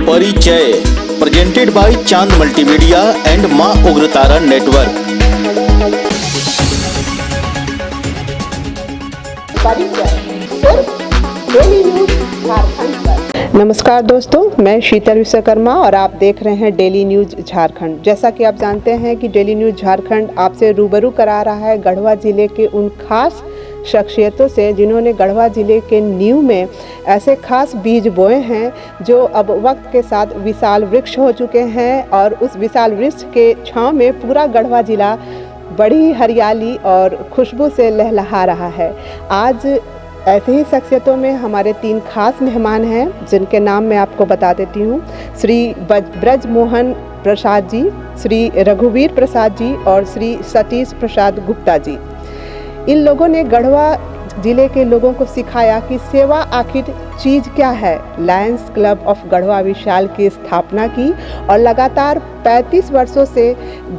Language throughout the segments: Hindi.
परिचय प्रेजेंटेड बाय चांद मल्टीमीडिया एंड मां उग्रतारा नेटवर्क। नमस्कार दोस्तों, मैं शीतल विश्वकर्मा और आप देख रहे हैं डेली न्यूज़ झारखंड। जैसा कि आप जानते हैं कि डेली न्यूज़ झारखंड आपसे रूबरू करा रहा है गढ़वा ज़िले के उन खास शख्सियतों से जिन्होंने गढ़वा ज़िले के नींव में ऐसे खास बीज बोए हैं जो अब वक्त के साथ विशाल वृक्ष हो चुके हैं और उस विशाल वृक्ष के छांव में पूरा गढ़वा ज़िला बड़ी हरियाली और खुशबू से लहलहा रहा है। आज ऐसे ही शख्सियतों में हमारे 3 खास मेहमान हैं जिनके नाम मैं आपको बता देती हूँ। श्री ब्रज मोहन प्रसाद जी, श्री रघुवीर प्रसाद जी और श्री सतीश प्रसाद गुप्ता जी। इन लोगों ने गढ़वा ज़िले के लोगों को सिखाया कि सेवा आखिर चीज़ क्या है। लायंस क्लब ऑफ गढ़वा विशाल की स्थापना की और लगातार 35 वर्षों से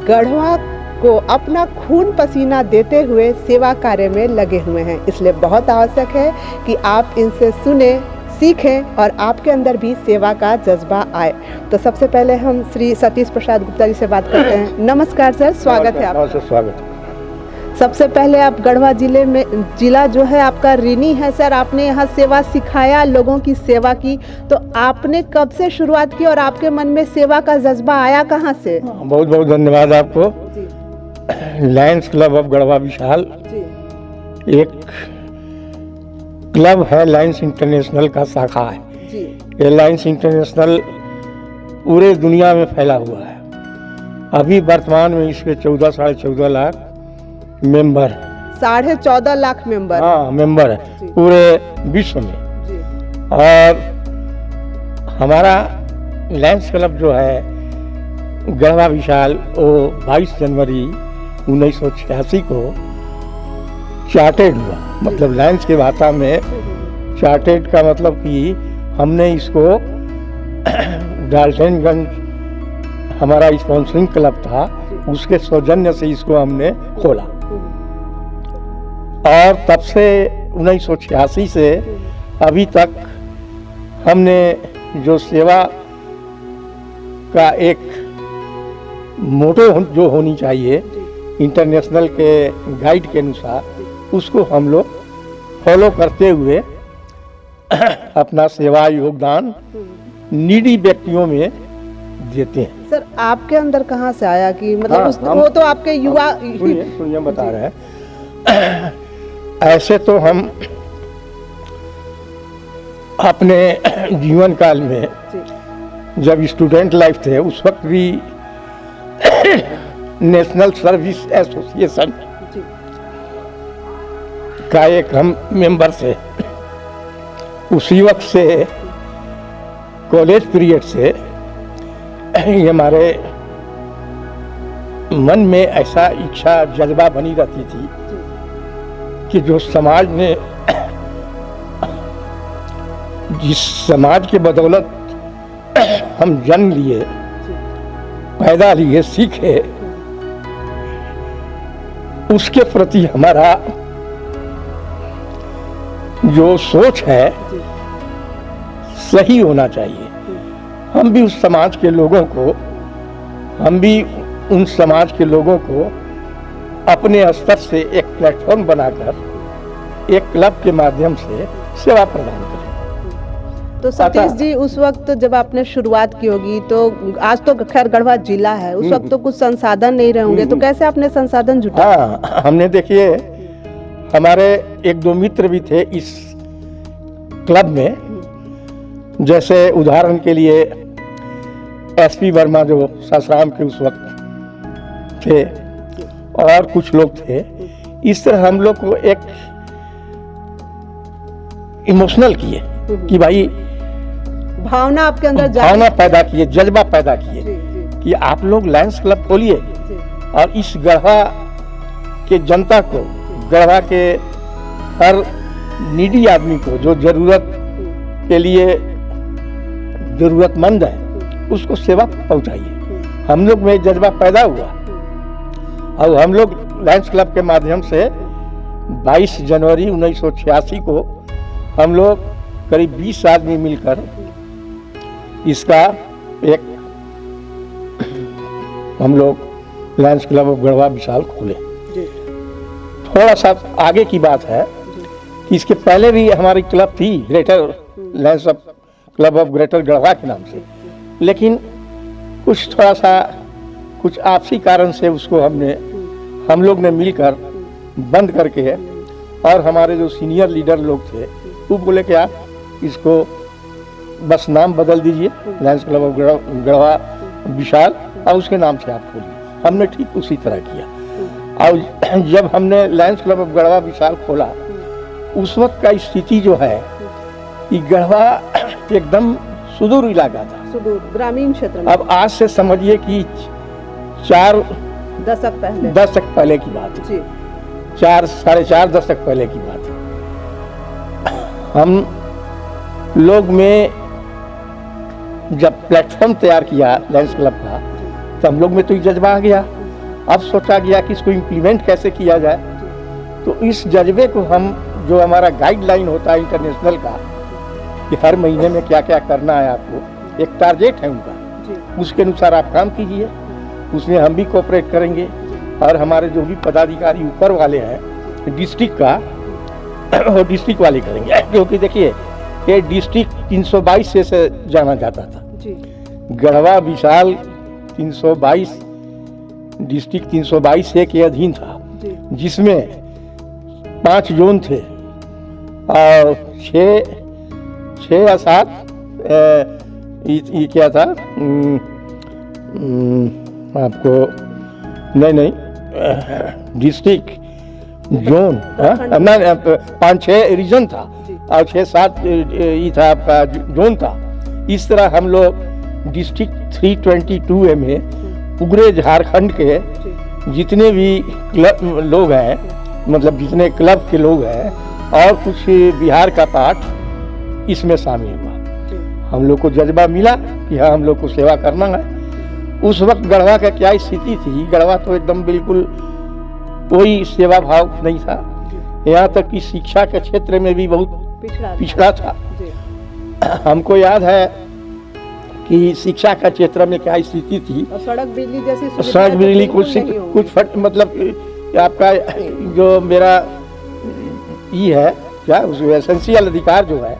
गढ़वा को अपना खून पसीना देते हुए सेवा कार्य में लगे हुए हैं। इसलिए बहुत आवश्यक है कि आप इनसे सुने, सीखें और आपके अंदर भी सेवा का जज्बा आए। तो सबसे पहले हम श्री सतीश प्रसाद गुप्ता जी से बात करते हैं। नमस्कार सर, स्वागत है आपका। स्वागत। सबसे पहले आप गढ़वा ज़िले में, ज़िला जो है आपका ऋणी है सर। आपने यहाँ सेवा सिखाया, लोगों की सेवा की, तो आपने कब से शुरुआत की और आपके मन में सेवा का जज्बा आया कहाँ से? बहुत बहुत धन्यवाद आपको। लायंस क्लब ऑफ गढ़वा विशाल एक क्लब है, लायंस इंटरनेशनल का शाखा है। ये लायंस इंटरनेशनल पूरे दुनिया में फैला हुआ है। अभी वर्तमान में इसके 14-14.5 लाख मेंबर, 14.5 लाख मेंबर, हाँ मेंबर है पूरे विश्व में। और हमारा लायंस क्लब जो है गढ़वा विशाल वो 22 जनवरी 1986 को चार्टेड हुआ। मतलब लायंस के भाषा में चार्टेड का मतलब कि हमने इसको डाल्टनगंज हमारा स्पॉन्सरिंग क्लब था, उसके सौजन्य से इसको हमने खोला। और तब से 1986 से अभी तक हमने जो सेवा का एक मोटो जो होनी चाहिए इंटरनेशनल के गाइड के अनुसार, उसको हम लोग फॉलो करते हुए अपना सेवा योगदान नीडी व्यक्तियों में देते हैं। सर आपके अंदर कहाँ से आया कि मतलब वो तो आपके युवा, सुनिए बता रहे हैं। ऐसे तो हम अपने जीवन काल में जब स्टूडेंट लाइफ थे उस वक्त भी नेशनल सर्विस एसोसिएशन का एक हम मेंबर थे। उसी वक्त से कॉलेज पीरियड से ये हमारे मन में ऐसा इच्छा जज्बा बनी रहती थी कि जो समाज ने जिस समाज के बदौलत हम जन्म लिए, पैदा लिए, सीखे, उसके प्रति हमारा जो सोच है सही होना चाहिए। हम भी उस समाज के लोगों को, हम भी उन समाज के लोगों को अपने स्तर से एक प्लेटफॉर्म बनाकर एक क्लब के माध्यम से सेवा प्रदान करें। तो सतीश जी, उस वक्त जब आपने शुरुआत की होगी, तो आज तो खैर गढ़वा जिला है, उस वक्त तो कुछ संसाधन नहीं रहे होंगे, तो कैसे आपने संसाधन जुटाया? हाँ, हमने देखिए हमारे 1-2 मित्र भी थे इस क्लब में। जैसे उदाहरण के लिए एसपी वर्मा जो सासाराम के उस वक्त थे और कुछ लोग थे। इस तरह हम लोग को एक इमोशनल किए कि भाई भावना आपके अंदर भावना पैदा किए, जज्बा पैदा किए कि आप लोग लायंस क्लब खोलिए और इस गढ़वा के जनता को, गढ़वा के हर नीडी आदमी को जो जरूरत के लिए जरूरतमंद है उसको सेवा पहुंचाइए। हम लोग में जज्बा पैदा हुआ और हम लोग लायंस क्लब के माध्यम से 22 जनवरी 1986 को हम लोग करीब 20 आदमी मिलकर इसका एक हम लोग लायंस क्लब ऑफ गढ़वा विशाल खोले। जी थोड़ा सा आगे की बात है कि इसके पहले भी हमारी क्लब थी greater Lions of club of greater Garhwa के नाम से, लेकिन कुछ थोड़ा सा कुछ आपसी कारण से उसको हम लोग ने मिलकर बंद करके, और हमारे जो सीनियर लीडर लोग थे वो बोले कि आप इसको बस नाम बदल दीजिए लायंस क्लब ऑफ गढ़वा विशाल, और उसके नाम से आप खोलिए। हमने ठीक उसी तरह किया। और जब हमने लायंस क्लब ऑफ गढ़वा विशाल खोला, उस वक्त का स्थिति जो है कि गढ़वा एकदम सुदूर इलाका था, सुदूर ग्रामीण क्षेत्र में। अब आज से समझिए कि 4 दशक पहले, दशक पहले की बात है, जी 4 साढ़े 4 दशक पहले की बात है। हम लोग में जब प्लेटफॉर्म तैयार किया लायंस क्लब का, तो हम लोग में तो जज्बा आ गया। अब सोचा गया कि इसको इम्प्लीमेंट कैसे किया जाए। तो इस जज्बे को हम, जो हमारा गाइडलाइन होता है इंटरनेशनल का कि हर महीने में क्या क्या करना है, आपको एक टारगेट है उनका, उसके अनुसार आप काम कीजिए, उसमें हम भी कोऑपरेट करेंगे। और हमारे जो भी पदाधिकारी ऊपर वाले हैं डिस्ट्रिक्ट का, वो डिस्ट्रिक्ट वाले करेंगे, क्योंकि देखिए ये डिस्ट्रिक्ट 322 से जाना जाता था। जी गढ़वा विशाल 322 डिस्ट्रिक्ट 322 से के अधीन था, जी जिसमें 5 जोन थे और 6 या 7 ये क्या था, आपको नहीं डिस्ट्रिक्ट जोन, 5-6 रीजन था और 6-7 ये था आपका जोन था। इस तरह हम लोग डिस्ट्रिक्ट 322 में पूरे झारखंड के जितने भी क्लब लोग हैं, मतलब जितने क्लब के लोग हैं, और कुछ बिहार का पार्ट इसमें शामिल हुआ। हम लोग को जज्बा मिला कि हाँ हम लोग को सेवा करना है। उस वक्त गढ़वा का क्या स्थिति थी, गढ़वा तो एकदम बिल्कुल कोई सेवा भाव नहीं था। यहाँ तक कि शिक्षा के क्षेत्र में भी बहुत पिछड़ा था। हमको याद है कि शिक्षा का क्षेत्र में क्या स्थिति थी, और सड़क बिजली जैसी सड़क बिजली कुछ फट, मतलब आपका जो मेरा ये है क्या, उस एसेंशियल अधिकार जो है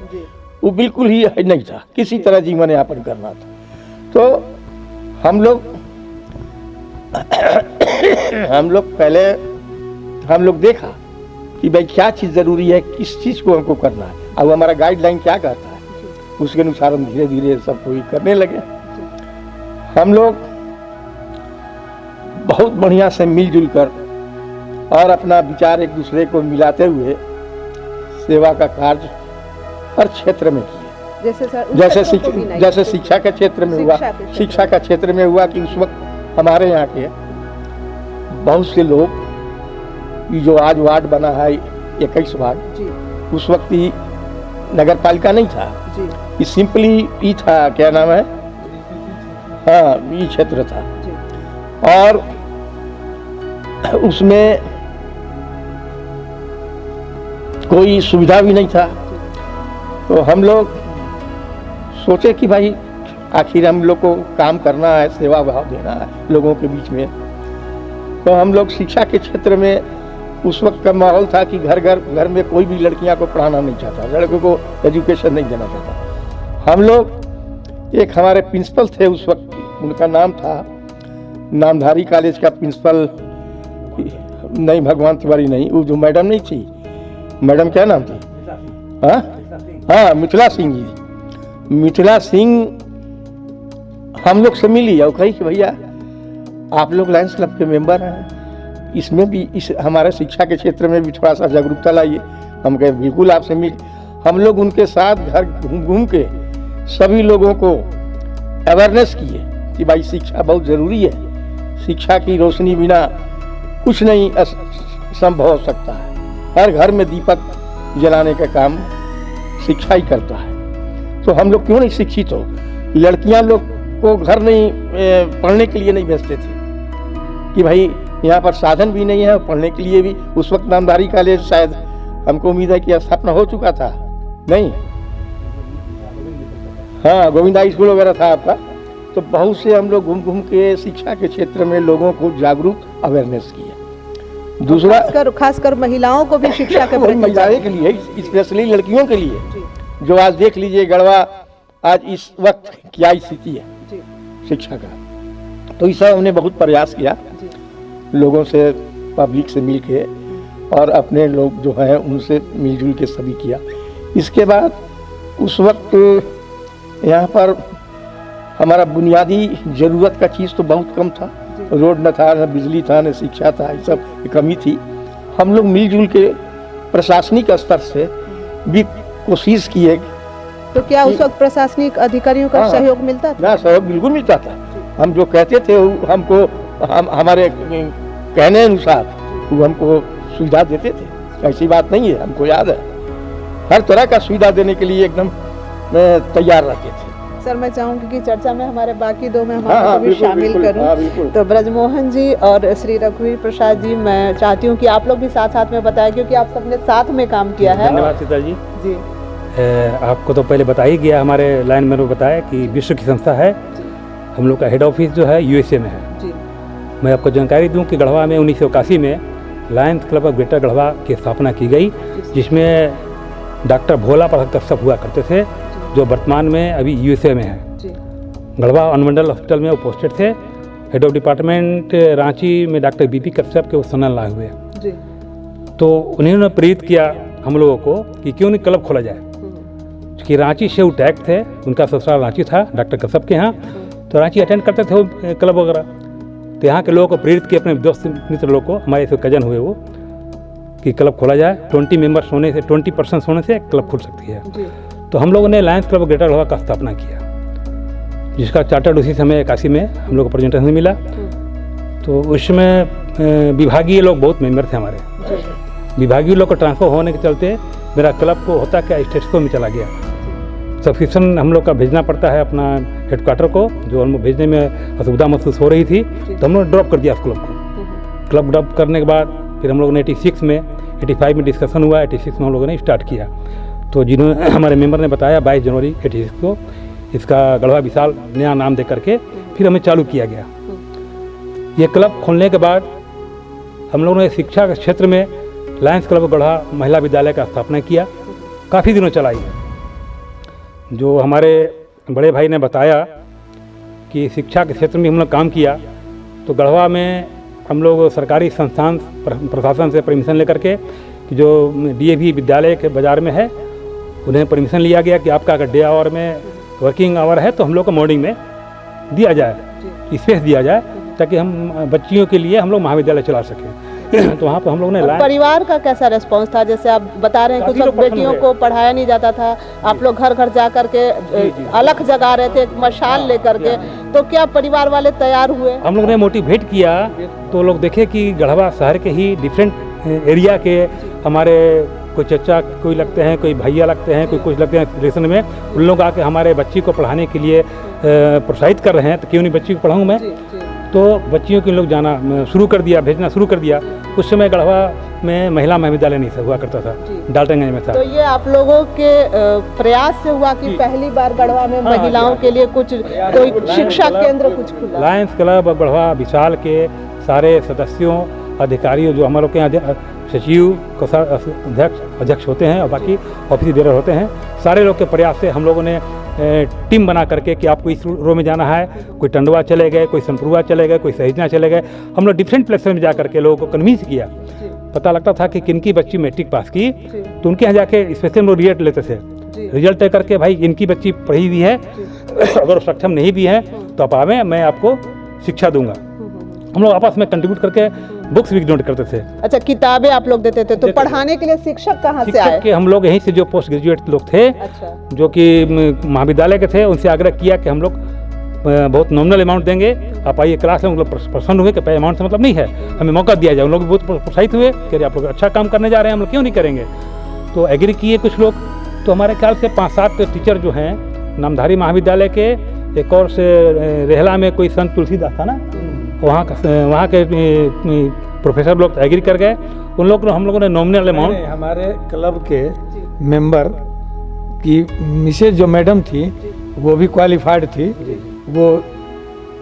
वो बिल्कुल ही नहीं था। किसी तरह जीवन यापन करना था। तो हम लोग देखा कि भाई क्या चीज़ ज़रूरी है, किस चीज़ को हमको करना है, अब हमारा गाइडलाइन क्या कहता है, उसके अनुसार हम धीरे धीरे सब कोई करने लगे। हम लोग बहुत बढ़िया से मिलजुल कर और अपना विचार एक दूसरे को मिलाते हुए सेवा का कार्य हर क्षेत्र में किए। जैसे शिक्षा के क्षेत्र में हुआ, शिक्षा का क्षेत्र में हुआ कि उस वक्त हमारे यहाँ के बहुत से लोग, ये जो आज वार्ड बना है 21 वार्ड, उस वक्त ही नगर पालिका नहीं था, ये सिंपली ये था, क्या नाम है, हाँ ये क्षेत्र था, और उसमें कोई सुविधा भी नहीं था। तो हम लोग सोचे कि भाई आखिर हम लोग को काम करना है, सेवा भाव देना है लोगों के बीच में। तो हम लोग शिक्षा के क्षेत्र में, उस वक्त का माहौल था कि घर में कोई भी लड़कियां को पढ़ाना नहीं चाहता, लड़कों को एजुकेशन नहीं देना चाहता। हम लोग, एक हमारे प्रिंसिपल थे उस वक्त, उनका नाम था, नामधारी कॉलेज का प्रिंसिपल नहीं, भगवान तिवारी नहीं, वो जो मैडम नहीं थी, मैडम क्या नाम थी, हाँ मिथिला सिंह जी। मिथिला सिंह हम लोग से मिली और कही कि भैया आप लोग लायंस क्लब के मेंबर हैं, इसमें भी इस हमारे शिक्षा के क्षेत्र में भी थोड़ा सा जागरूकता लाइए। हम कहे बिल्कुल आपसे मिल। हम लोग उनके साथ घर घूम के सभी लोगों को अवेयरनेस किए कि भाई शिक्षा बहुत ज़रूरी है, शिक्षा की रोशनी बिना कुछ नहीं संभव हो सकता है। हर घर में दीपक जलाने का काम शिक्षा ही करता है। तो हम लोग क्यों नहीं शिक्षित हो। लड़कियां लोग को घर नहीं पढ़ने के लिए नहीं भेजते थे कि भाई यहाँ पर साधन भी नहीं है और पढ़ने के लिए भी। उस वक्त नामधारी कॉलेज शायद हमको उम्मीद है कि स्थापना हो चुका था, नहीं, हाँ, गोविंदा स्कूल वगैरह था आपका। तो बहुत से हम लोग घूम घूम के शिक्षा के क्षेत्र में लोगों को जागरूक अवेयरनेस किया। दूसरा खासकर महिलाओं को भी शिक्षा के प्रति महिलाएं के लिए, स्पेशली लड़कियों के लिए, जो आज देख लीजिए गढ़वा आज इस वक्त क्या स्थिति है शिक्षा का। तो इस सब हमने बहुत प्रयास किया लोगों से, पब्लिक से मिल के, और अपने लोग जो हैं उनसे मिलजुल के सभी किया। इसके बाद उस वक्त यहाँ पर हमारा बुनियादी ज़रूरत का चीज़ तो बहुत कम था। रोड न था, न बिजली था, न शिक्षा था, ये सब की कमी थी। हम लोग मिलजुल के प्रशासनिक स्तर से भी कोशिश किए। तो क्या उस वक्त प्रशासनिक अधिकारियों का सहयोग मिलता था? ना, सहयोग बिल्कुल मिलता था। हम जो कहते थे हमको हमारे कहने अनुसार वो हमको सुविधा देते थे। ऐसी बात नहीं है, हमको याद है हर तरह का सुविधा देने के लिए एकदम तैयार रहते थे। सर, मैं चाहूंगी कि चर्चा में हमारे बाकी दो मेहमानों को भी शामिल करूं। तो ब्रजमोहन जी और श्री रघुवीर प्रसाद जी, मैं चाहती हूं कि आप लोग भी साथ साथ में बताएं, क्योंकि आप सबने साथ में काम किया है। धन्यवाद सीता जी। जी, आपको तो पहले बता ही गया, हमारे लाइन में बताया कि विश्व की संस्था है। हम लोग का हेड ऑफिस जो है यूएसए में है। जी। मैं आपको जानकारी दूं कि गढ़वा में 1981 में Lions club of greater Garhwa की स्थापना की गई, जिसमें डॉक्टर भोला पढ़क कश्यप हुआ करते थे, जो वर्तमान में अभी यूएसए में है। गढ़वा अनुमंडल हॉस्पिटल में वो पोस्टेड थे। हेड ऑफ डिपार्टमेंट रांची में डॉक्टर बीपी कश्यप के वो सनन लाए हुए। तो उन्होंने प्रेरित किया हम लोगों को कि क्यों नहीं क्लब खोला जाए, क्योंकि रांची से वो टैग थे, उनका ससुराल रांची था डॉक्टर कश्यप के यहाँ। तो रांची अटेंड करते थे वो क्लब वगैरह। तो यहाँ के लोगों को प्रेरित किया, अपने दोस्त मित्र लोग को, हमारे से कजन हुए वो, कि क्लब खोला जाए। 20 मेंबर्स होने से, 20% होने से क्लब खुल सकती है। तो हम लोगों ने लायंस क्लब ग्रेटर गढ़वा का स्थापना किया, जिसका चार्टर्ड उसी समय 81 में हम लोग को प्रेजेंटेशन मिला। तो उसमें विभागीय लोग बहुत मेंबर थे हमारे। विभागीय लोग को ट्रांसफर होने के चलते मेरा क्लब को होता क्या स्टेटको में चला गया। सब्सक्रिप्शन हम लोग का भेजना पड़ता है अपना हेडक्वार्टर को, जो हम भेजने में असुविधा महसूस हो रही थी। तो हम लोग ड्रॉप कर दिया उस क्लब को। क्लब ड्रॉप करने के बाद फिर हम लोगों ने 85 में डिस्कशन हुआ, 86 में हम लोगों ने स्टार्ट किया। तो जिन्होंने हमारे मेंबर ने बताया 22 जनवरी 86 को इसका गढ़वा विशाल नया नाम दे करके फिर हमें चालू किया गया। ये क्लब खोलने के बाद हम लोगों ने शिक्षा के क्षेत्र में लायंस क्लब गढ़वा महिला विद्यालय का स्थापना किया। काफ़ी दिनों चलाई। जो हमारे बड़े भाई ने बताया कि शिक्षा के क्षेत्र में हम लोग काम किया, तो गढ़वा में हम लोग सरकारी संस्थान प्रशासन से परमिशन लेकर के, कि जो डीएवी विद्यालय के बाज़ार में है, उन्हें परमिशन लिया गया कि आपका अगर डे आवर में वर्किंग आवर है तो हम लोग को मॉर्निंग में दिया जाए, स्पेस दिया जाए, ताकि हम बच्चियों के लिए हम लोग महाविद्यालय चला सकें। तो वहाँ पर हम लोग ने परिवार का कैसा रिस्पांस था? जैसे आप बता रहे हैं कुछ लोग बेटियों को पढ़ाया नहीं जाता था, आप लोग घर घर जा करके अलग जगा रहे थे मशाल लेकर के, तो क्या परिवार वाले तैयार हुए? हम लोग ने मोटिवेट किया, तो लोग देखे कि गढ़वा शहर के ही डिफरेंट एरिया के हमारे कोई चचा कोई लगते हैं, कोई भैया लगते हैं, कोई कुछ लगते हैं रिलेशन में, उन लोग आके हमारे बच्ची को पढ़ाने के लिए प्रोत्साहित कर रहे हैं। तो क्यों नहीं बच्ची को पढ़ाऊँ मैं? तो बच्चियों के लोग जाना शुरू कर दिया, भेजना शुरू कर दिया। उस समय गढ़वा में महिला महाविद्यालय नहीं हुआ करता था, डाल्टनगंज में था। तो ये आप लोगों के प्रयास से हुआ कि पहली बार गढ़वा में महिलाओं के लिए कुछ कोई शिक्षा केंद्र कुछ खुला? लायंस क्लब गढ़वा विशाल के सारे सदस्यों, अधिकारियों, जो हमारे यहाँ सचिव, अध्यक्ष होते हैं और बाकी ऑफिस बेरर होते हैं, सारे लोग के प्रयास से हम लोगों ने टीम बना करके कि आपको इस रो में जाना है, कोई टंडवा चले गए, कोई सनपुरवा चले गए, कोई सहिजना चले गए। हम लोग डिफरेंट प्लेसेस में जा करके लोगों को कन्विंस किया। पता लगता था कि किनकी बच्ची मैट्रिक पास की, तो उनके यहाँ जाके स्पेशल लोग रिजल्ट लेते थे। रिजल्ट तय करके भाई इनकी बच्ची पढ़ी हुई है, अगर सक्षम नहीं भी है तो आप आवें, मैं आपको शिक्षा दूंगा। हम लोग आपस में कंट्रीब्यूट करके बुक्स भी डोनेट करते थे। अच्छा, किताबें आप लोग देते थे? तो पढ़ाने के लिए शिक्षक कहाँ से आए? हम लोग यहीं से जो पोस्ट ग्रेजुएट लोग थे, अच्छा, जो कि महाविद्यालय के थे, उनसे आग्रह किया कि हम लोग बहुत नॉमिनल अमाउंट देंगे, आप आइए क्लास में। मतलब प्रसन्न हुए कि अमाउंट से मतलब नहीं है, हमें मौका दिया जाए। उन लोग भी बहुत प्रोत्साहित हुए कि आप लोग अच्छा काम करने जा रहे हैं, हम लोग क्यों नहीं करेंगे। तो एग्री किए कुछ लोग। तो हमारे ख्याल से 5-7 टीचर जो हैं नामधारी महाविद्यालय के, एक और से रेहला में कोई संत तुलसीदास था ना, वहाँ के प्रोफेसर लोग एग्री कर गए। उन लोग हम लोगों ने नॉमिनल अमाउंट, हमारे क्लब के मेंबर की मिसेज जो मैडम थी, वो भी क्वालिफाइड थी, वो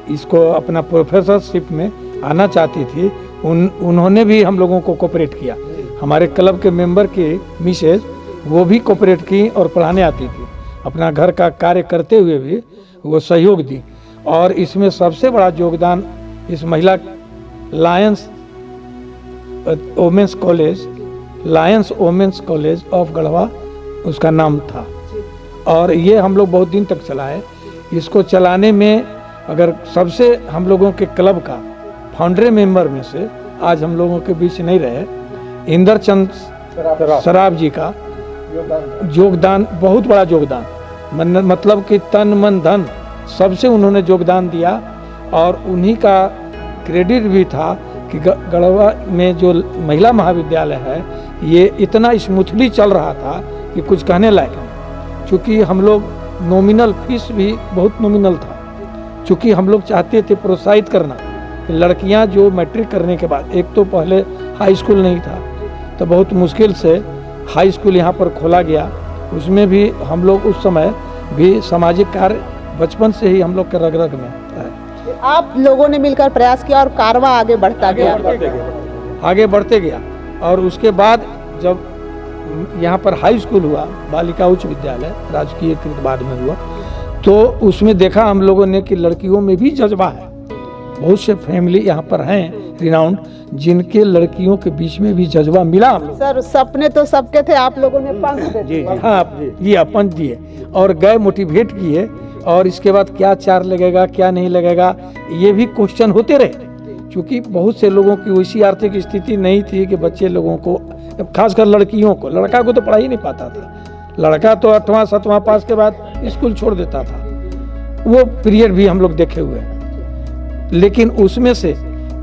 इसको अपना प्रोफेसरशिप में आना चाहती थी। उन्होंने भी हम लोगों को कोऑपरेट किया। हमारे क्लब के मेंबर की मिसेज वो भी कोऑपरेट की और पढ़ाने आती थी। अपना घर का कार्य करते हुए भी वो सहयोग दी। और इसमें सबसे बड़ा योगदान इस महिला lions women's college of Garhwa उसका नाम था। और ये हम लोग बहुत दिन तक चलाए। इसको चलाने में अगर सबसे हम लोगों के क्लब का फाउंडर मेंबर में से आज हम लोगों के बीच नहीं रहे, इंद्रचंद सराफ जी का योगदान, बहुत बड़ा योगदान, मतलब कि तन मन धन सबसे उन्होंने योगदान दिया। और उन्हीं का क्रेडिट भी था कि गढ़वा में जो महिला महाविद्यालय है ये इतना स्मूथली चल रहा था कि कुछ कहने लायक नहीं। चूँकि हम लोग नॉमिनल फीस भी बहुत नॉमिनल था, चूँकि हम लोग चाहते थे प्रोत्साहित करना कि लड़कियां जो मैट्रिक करने के बाद, एक तो पहले हाई स्कूल नहीं था तो बहुत मुश्किल से हाई स्कूल यहाँ पर खोला गया। उसमें भी हम लोग उस समय भी सामाजिक कार्य बचपन से ही हम लोग के रग रग में है। आप लोगों ने मिलकर प्रयास किया और कारवा आगे बढ़ता गया। आगे बढ़ते गया। और उसके बाद जब यहाँ पर हाई स्कूल हुआ, बालिका उच्च विद्यालय राजकीय कृत बाद में हुआ, तो उसमें देखा हम लोगों ने कि लड़कियों में भी जज्बा है। बहुत से फैमिली यहाँ पर हैं रिनाउंड जिनके लड़कियों के बीच में भी जज्बा मिला हम लोग। सर सपने तो सबके थे, आप लोगों ने पंख दे दिए। हाँ ये पंच दिए और गए मोटिवेट किए। और इसके बाद क्या चार्ज लगेगा क्या नहीं लगेगा ये भी क्वेश्चन होते रहे। क्योंकि बहुत से लोगों की वैसी आर्थिक स्थिति नहीं थी कि बच्चे लोगों को, खासकर लड़कियों को, लड़का को तो पढ़ा ही नहीं पाता था। लड़का तो 8वां 7वां पास के बाद स्कूल छोड़ देता था। वो पीरियड भी हम लोग देखे हुए हैं। लेकिन उसमें से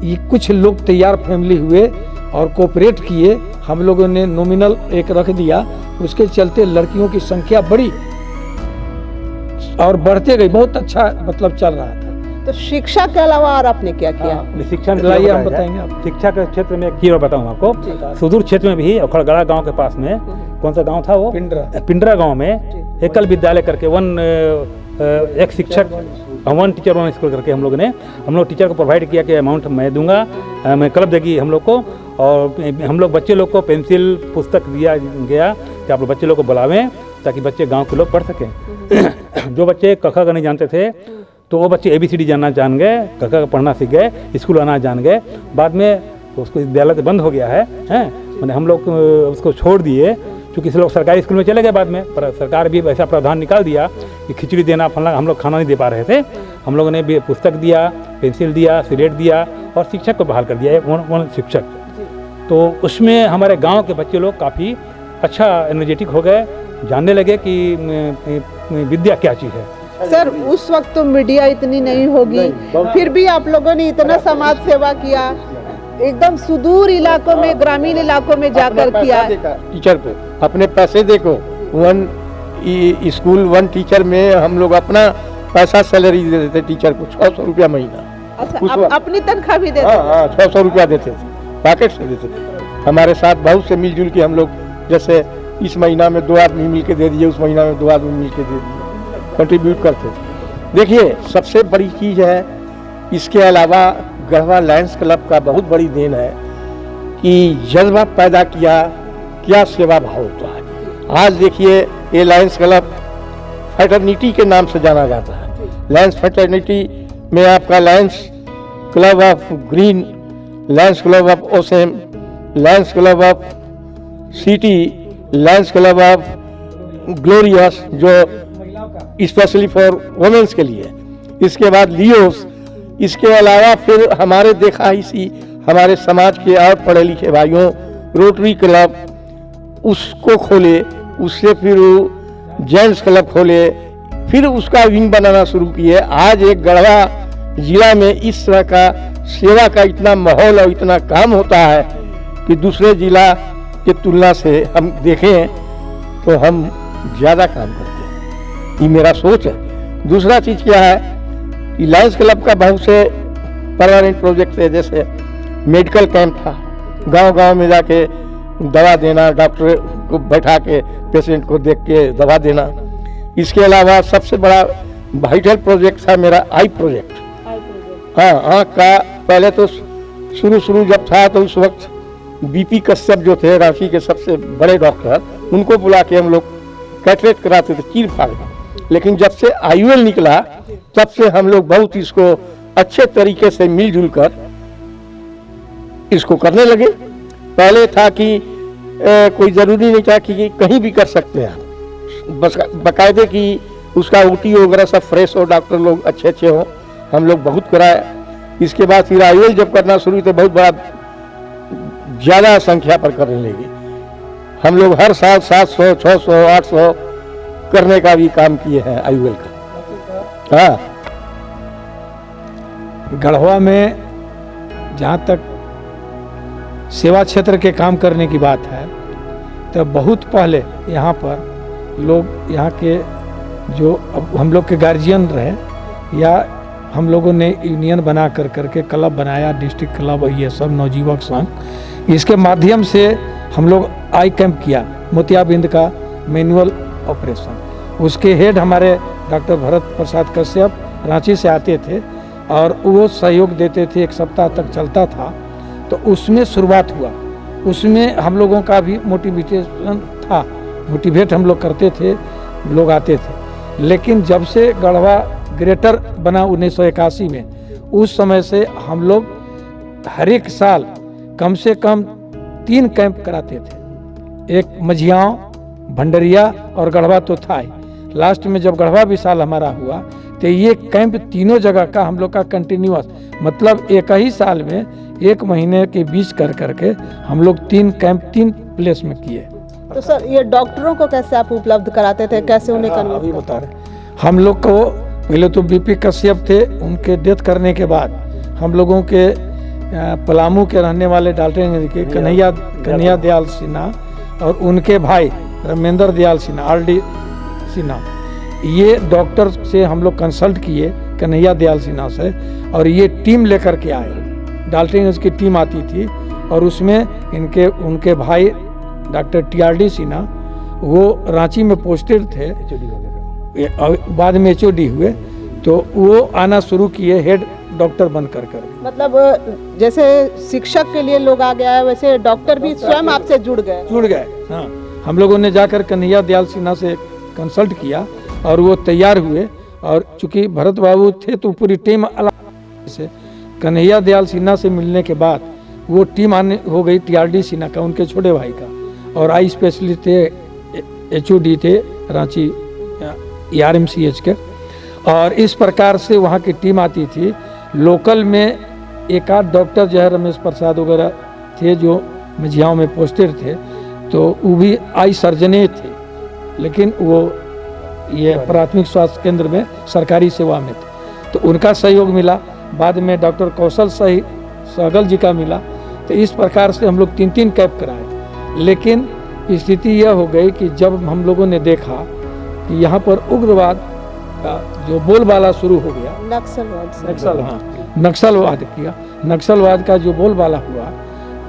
ये कुछ लोग तैयार फैमिली हुए और कोऑपरेट किए। हम लोगों ने नॉमिनल एक रख दिया, उसके चलते लड़कियों की संख्या बढ़ी और बढ़ते गई। बहुत अच्छा मतलब चल रहा था। तो शिक्षा के अलावा और आपने क्या किया? शिक्षा में लाइए हम बताएंगे आप। शिक्षा के क्षेत्र में एक चीज और बताऊँ आपको। सुदूर क्षेत्र में भी खड़गड़ा गांव के पास में, कौन सा गांव था वो? पिंडरा गांव में एकल विद्यालय करके एक शिक्षक 1 टीचर 1 स्कूल करके हम लोग टीचर को प्रोवाइड किया कि अमाउंट मैं दूंगा, मैं क्लब देगी हम लोग को। और हम लोग बच्चे लोग को पेंसिल पुस्तक दिया गया कि आप लोग बच्चे लोग को बुलावें ताकि बच्चे गांव के लोग पढ़ सकें। जो बच्चे क ख नहीं जानते थे तो वो बच्चे ABCD जानना जान गए, क ख पढ़ना सीख गए, स्कूल आना जान गए। बाद में उसको विद्यालय तो बंद हो गया है मैंने हम लोग उसको छोड़ दिए क्योंकि लोग सरकारी स्कूल में चले गए बाद में। पर सरकार भी ऐसा प्रावधान निकाल दिया कि खिचड़ी देना फलना, हम लोग खाना नहीं दे पा रहे थे। हम लोगों ने भी पुस्तक दिया, पेंसिल दिया, स्लेट दिया और शिक्षक को बहाल कर दिया, वन शिक्षक। तो उसमें हमारे गांव के बच्चे लोग काफ़ी अच्छा एनर्जेटिक हो गए, जानने लगे कि विद्या क्या चीज़ है। सर उस वक्त तो मीडिया इतनी नहीं होगी, फिर भी आप लोगों ने इतना समाज सेवा किया, एकदम सुदूर इलाकों में, ग्रामीण इलाकों में जाकर किया। टीचर को अपने पैसे देखो, 1 स्कूल 1 टीचर में हम लोग अपना पैसा सैलरी दे देते टीचर को 600 रुपया महीना। अच्छा, अपनी तनख्वाह भी देते? हाँ 600 रुपया देते थे, पैकेट से देते थे। हमारे साथ बहुत से मिलजुल के हम लोग, जैसे इस महीना में 2 आदमी मिल के दे दिए, उस महीना में 2 आदमी मिल के दे दिए, कंट्रीब्यूट करते थे। देखिए सबसे बड़ी चीज़ है, इसके अलावा गढ़वा लायंस क्लब का बहुत बड़ी देन है कि जज्बा पैदा किया, क्या सेवा भाव होता है। आज देखिए ये लायंस क्लब फ्रेटर्निटी के नाम से जाना जाता है। लायंस फ्रेटर्निटी में आपका Lions club of green, Lions club of awesome, Lions club of city, Lions club of glorious जो स्पेशली फॉर वुमेन्स के लिए, इसके बाद लियोस। इसके अलावा फिर हमारे देखा इसी हमारे समाज के और पढ़े लिखे भाइयों रोटरी क्लब उसको खोले, उससे फिर जेंट्स क्लब खोले, फिर उसका विंग बनाना शुरू किए। आज एक गढ़वा जिला में इस तरह का सेवा का इतना माहौल और इतना काम होता है कि दूसरे जिला के तुलना से हम देखें तो हम ज़्यादा काम करते हैं। ये मेरा सोच है। दूसरा चीज़ क्या है कि लायंस क्लब का बहुत से परमानेंट प्रोजेक्ट है, जैसे मेडिकल कैंप था, गांव-गांव में जाके दवा देना, डॉक्टर को बैठा के पेशेंट को देख के दवा देना। इसके अलावा सबसे बड़ा वाइटल प्रोजेक्ट था मेरा, आई प्रोजेक्ट। हाँ, आँख का पहले तो शुरू जब था तो उस वक्त बीपी कश्यप जो थे रांची के सबसे बड़े डॉक्टर, उनको बुला के हम लोग कैटरेक्ट कराते थे चीर फाड़ में। लेकिन जब से IOL निकला तब से हम लोग बहुत इसको अच्छे तरीके से मिलजुल कर इसको करने लगे। पहले था कि कोई ज़रूरी नहीं था कि कहीं भी कर सकते हैं, बस बाकायदे कि उसका OT वगैरह सब फ्रेश हो, डॉक्टर लोग अच्छे हों। हम लोग बहुत कराए। इसके बाद फिर IOL जब करना शुरू तो बहुत बड़ा ज़्यादा संख्या पर करने लगे। हम लोग हर साल 700, 600, 800 करने का भी काम किए हैं IOL का। हाँ, गढ़वा में जहाँ तक सेवा क्षेत्र के काम करने की बात है तो बहुत पहले यहाँ पर लोग, यहाँ के जो अब हम लोग के गार्जियन रहे या हम लोगों ने यूनियन बना करके क्लब बनाया, डिस्ट्रिक्ट क्लब, ये सब नवजीवक संघ, इसके माध्यम से हम लोग आई कैंप किया मोतियाबिंद का मैनुअल ऑपरेशन। उसके हेड हमारे डॉक्टर भरत प्रसाद कश्यप रांची से आते थे और वो सहयोग देते थे, 1 सप्ताह तक चलता था। तो उसमें शुरुआत हुआ, उसमें हम लोगों का भी मोटिवेशन था, मोटिवेट हम लोग करते थे, लोग आते थे। लेकिन जब से गढ़वा ग्रेटर बना 1981 में, उस समय से हम लोग हर एक साल कम से कम 3 कैंप कराते थे। एक मझियाँव, भंडरिया और गढ़वा तो था ही। लास्ट में जब गढ़वा विशाल हमारा हुआ तो ये कैंप तीनों जगह का हम लोग का कंटिन्यूअस, मतलब एक ही साल में 1 महीने के बीच करके हम लोग 3 कैंप 3 प्लेस में किए। तो सर ये डॉक्टरों को कैसे आप उपलब्ध कराते थे, कैसे उन्हें अभी बता रहे, हम लोग को पहले तो बीपी कश्यप थे, उनके डेथ करने के बाद हम लोगों के पलामू के रहने वाले डाल्टनगंज के कन्हैया दयाल सिन्हा और उनके भाई रमेंद्र दयाल सिन्हा, RD सिन्हा, ये डॉक्टर से हम लोग कंसल्ट किए कन्हैया दयाल सिन्हा से, और ये टीम लेकर के आए। डाल्टनगंज की टीम आती थी और उसमें उनके भाई डॉक्टर TRD सिन्हा, वो रांची में पोस्टेड थे, बाद में HOD हुए, तो वो आना शुरू किए हेड डॉक्टर बन कर। मतलब जैसे शिक्षक के लिए लोग आ गया है, वैसे डॉक्टर भी स्वयं आपसे जुड़ गए। हाँ, हम लोगों ने जाकर कन्हैया दयाल सिन्हा से कंसल्ट किया और वो तैयार हुए। और चूंकि भरत बाबू थे तो पूरी टीम अलग से, कन्हैया दयाल सिन्हा से मिलने के बाद वो टीम आने हो गई TRD सिन्हा का, उनके छोटे भाई का, और आई स्पेशलिस्ट थे, HOD थे रांची RMCH के। और इस प्रकार से वहाँ की टीम आती थी। लोकल में 1 आध डॉक्टर जो है रमेश प्रसाद वगैरह थे जो मझियाँव में पोस्टेड थे, तो वो भी आई सर्जने थे, लेकिन वो ये प्राथमिक स्वास्थ्य केंद्र में सरकारी सेवा में थे, तो उनका सहयोग मिला। बाद में डॉक्टर कौशल सहगल जी का मिला। तो इस प्रकार से हम लोग 3 कैंप कराए थे। लेकिन स्थिति यह हो गई कि जब हम लोगों ने देखा कि यहाँ पर उग्रवाद का जो बोलबाला शुरू हो गया, नक्सलवाद का जो बोलबाला हुआ,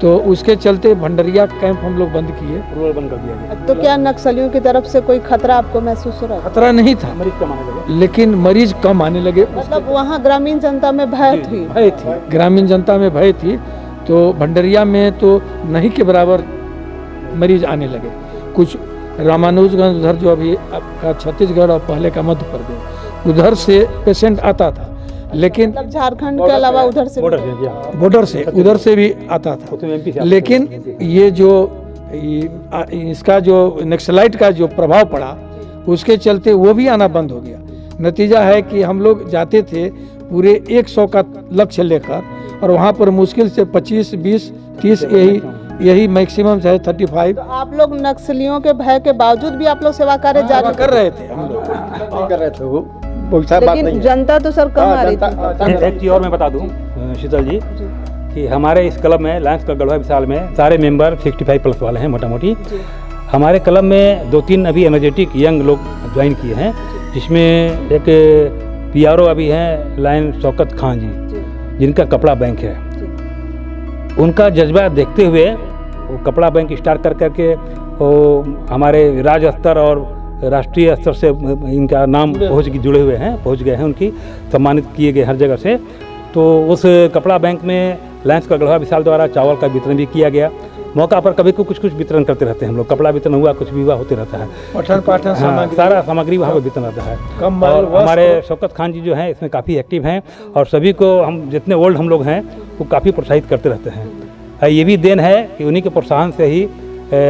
तो उसके चलते भंडरिया कैंप हम लोग बंद किए, बंद कर दिया गया। तो क्या नक्सलियों की तरफ से कोई खतरा आपको महसूस हो रहा था? खतरा नहीं था, मरीज कम आने लगे, लेकिन मरीज कम आने लगे। मतलब वहाँ ग्रामीण जनता में भय थी, ग्रामीण जनता में भय थी। तो भंडरिया में तो नहीं के बराबर मरीज आने लगे। कुछ रामानुजगंज उधर जो अभी आपका छत्तीसगढ़ और पहले का मध्य प्रदेश, उधर से पेशेंट आता था। लेकिन मतलब झारखंड के अलावा उधर से बॉर्डर से उधर से भी आता था। लेकिन ये जो इसका जो नक्सलाइट का जो प्रभाव पड़ा, उसके चलते वो भी आना बंद हो गया। नतीजा है कि हम लोग जाते थे पूरे 100 का लक्ष्य लेकर, और वहाँ पर मुश्किल से 25, 20, 30 यही मैक्सिमम है 35। तो आप लोग नक्सलियों के भय के बावजूद भी आप लोग सेवा कार्य जारी कर रहे थे, हम लोग कर रहे थे। वो लेकिन जनता तो सर कम आ रही थी। एक चीज़ और मैं बता दूं शीतल जी कि हमारे इस क्लब में लायंस क्लब गढ़वा विशाल में सारे मेंबर 65+ वाले हैं मोटा मोटी। हमारे क्लब में 2-3 अभी एनर्जेटिक यंग लोग ज्वाइन किए हैं, जिसमें एक PRO अभी हैं लायन शौकत खान जी, जिनका कपड़ा बैंक है। उनका जज्बा देखते हुए वो कपड़ा बैंक स्टार्ट कर करके वो हमारे राज्य स्तर और राष्ट्रीय स्तर से इनका नाम जुड़े हुए हैं, पहुंच गए हैं, उनकी सम्मानित किए गए हर जगह से। तो उस कपड़ा बैंक में लायंस क्लब गढ़वा विशाल द्वारा चावल का वितरण भी किया गया। मौका पर कभी कुछ वितरण करते रहते हैं हम लोग, कपड़ा वितरण हुआ, कुछ भी हुआ होते रहता है, पठन पाठन हाँ, सारा सामग्री वहाँ पर वितरण रहता है। और हमारे शौकत खान जी जो हैं इसमें काफ़ी एक्टिव हैं और सभी को हम जितने ओल्ड हम लोग हैं वो काफ़ी प्रोत्साहित करते रहते हैं। ये भी देन है कि उन्हीं के प्रोत्साहन से ही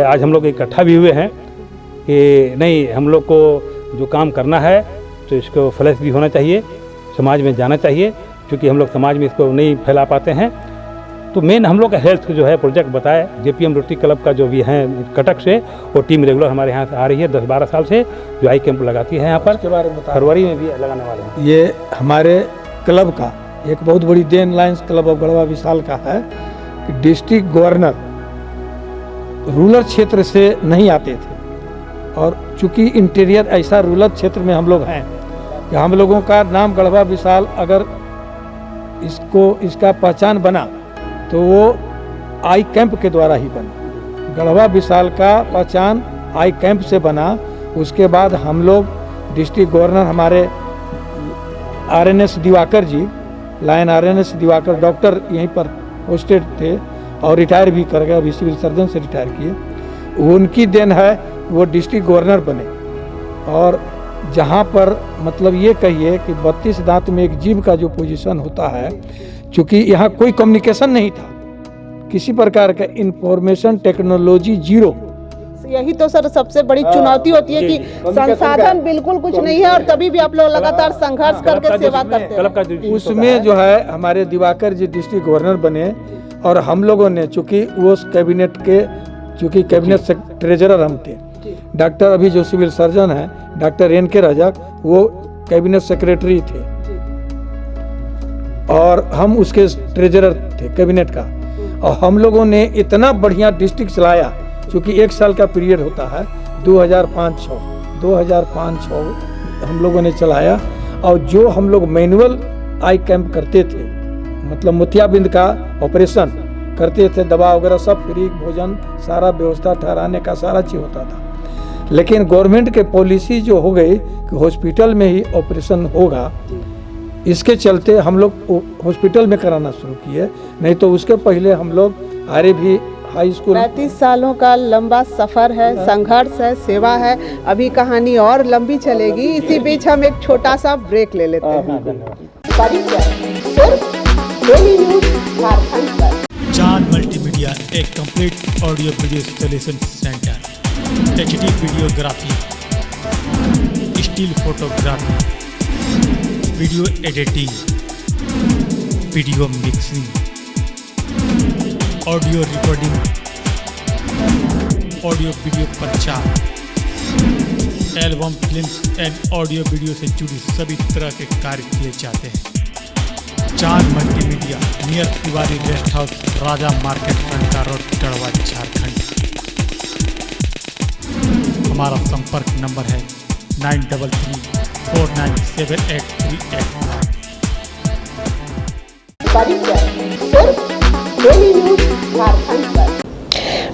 आज हम लोग इकट्ठा भी हुए हैं कि नहीं, हम लोग को जो काम करना है तो इसको फ्लैश भी होना चाहिए, समाज में जाना चाहिए, क्योंकि हम लोग समाज में इसको नहीं फैला पाते हैं। तो मेन हम लोग का हेल्थ जो है प्रोजेक्ट बताए, जेपीएम रोटरी क्लब का जो भी है कटक से, वो टीम रेगुलर हमारे यहाँ से आ रही है 10-12 साल से, जो आई कैंप लगाती है यहाँ पर, फरवरी में भी लगाने वाले हैं। ये हमारे क्लब का एक बहुत बड़ी देन lions club of Garhwa Vishal का है कि डिस्ट्रिक्ट गवर्नर रूरल क्षेत्र से नहीं आते थे, और चूंकि इंटीरियर ऐसा रूरल क्षेत्र में हम लोग हैं कि हम लोगों का नाम गढ़वा विशाल अगर इसका पहचान बना तो वो आई कैंप के द्वारा ही बना। गढ़वा विशाल का पहचान आई कैंप से बना। उसके बाद हम लोग डिस्ट्रिक्ट गवर्नर हमारे RNS दिवाकर जी, लायन RNS दिवाकर डॉक्टर यहीं पर पोस्टेड थे और रिटायर भी कर गए, अभी सिविल सर्जन से रिटायर किए। उनकी देन है वो डिस्ट्रिक्ट गवर्नर बने। और जहाँ पर मतलब ये कहिए कि 32 दांत में एक जीव का जो पोजीशन होता है, चूँकि यहाँ कोई कम्युनिकेशन नहीं था, किसी प्रकार का इंफॉर्मेशन टेक्नोलॉजी जीरो। यही तो सर सबसे बड़ी चुनौती होती है कि संसाधन बिल्कुल कुछ नहीं है और तभी भी आप लोग लगातार संघर्ष करके सेवा करते हैं। उसमें जो है हमारे दिवाकर जी डिस्ट्रिक्ट गवर्नर बने और हम लोगों ने चूँकि वो कैबिनेट के कैबिनेट ट्रेजरर हम थे, डॉक्टर अभी जो सिविल सर्जन है डॉक्टर NK रजक, वो कैबिनेट सेक्रेटरी थे और हम उसके ट्रेजरर थे कैबिनेट का। और हम लोगों ने इतना बढ़िया डिस्ट्रिक्ट चलाया, चूँकि 1 साल का पीरियड होता है, 2005-06 हम लोगों ने चलाया। और जो हम लोग मैनुअल आई कैंप करते थे, मतलब मोतियाबिंद का ऑपरेशन करते थे, दवा वगैरह सब फ्री, भोजन सारा व्यवस्था, ठहराने का सारा चीज़ होता था। लेकिन गवर्नमेंट के पॉलिसी जो हो गई कि हॉस्पिटल में ही ऑपरेशन होगा, इसके चलते हम लोग हॉस्पिटल में कराना शुरू किए। नहीं तो उसके पहले हम लोग भी हाई स्कूल। 35 सालों का लंबा सफर है, संघर्ष है, सेवा है, अभी कहानी और लंबी चलेगी। इसी बीच हम एक छोटा सा ब्रेक ले लेते हैं। चांद मल्टीमीडिया एक complete audio video solution centre, HD videography, still photography, video editing, video mixing, audio recording, audio video प्रचार, album, film and audio video से जुड़ी सभी तरह के कार्य किए जाते हैं। Chand multimedia, near Tiwari rest house, Raja market, Fanta road, Garhwa, Jharkhand. हमारा संपर्क नंबर है 93497838।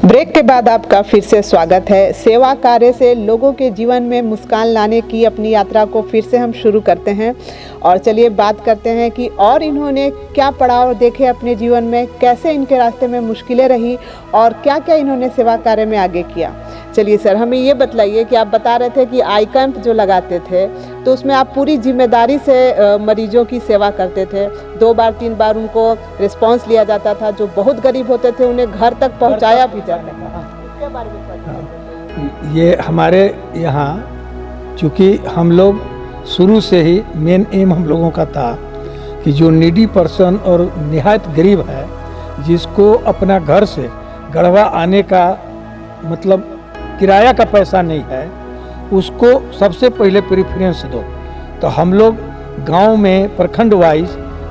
ब्रेक के बाद आपका फिर से स्वागत है। सेवा कार्य से लोगों के जीवन में मुस्कान लाने की अपनी यात्रा को फिर से हम शुरू करते हैं और चलिए बात करते हैं कि और इन्होंने क्या पड़ाव देखे अपने जीवन में, कैसे इनके रास्ते में मुश्किलें रही और क्या क्या इन्होंने सेवा कार्य में आगे किया। चलिए सर, हमें ये बताइए कि आप बता रहे थे कि आई कैंप जो लगाते थे तो उसमें आप पूरी जिम्मेदारी से मरीजों की सेवा करते थे। 2 बार 3 बार उनको रिस्पांस लिया जाता था, जो बहुत गरीब होते थे उन्हें घर तक पहुंचाया भी जाता था। इसके बारे में बताइए। ये हमारे यहाँ चूँकि हम लोग शुरू से ही मेन एम हम लोगों का था कि जो नीडी पर्सन और निहायत गरीब है, जिसको अपना घर से गढ़वा आने का मतलब किराया का पैसा नहीं है, उसको सबसे पहले प्रेफरेंस दो। तो हम लोग गांव में प्रखंड वाइज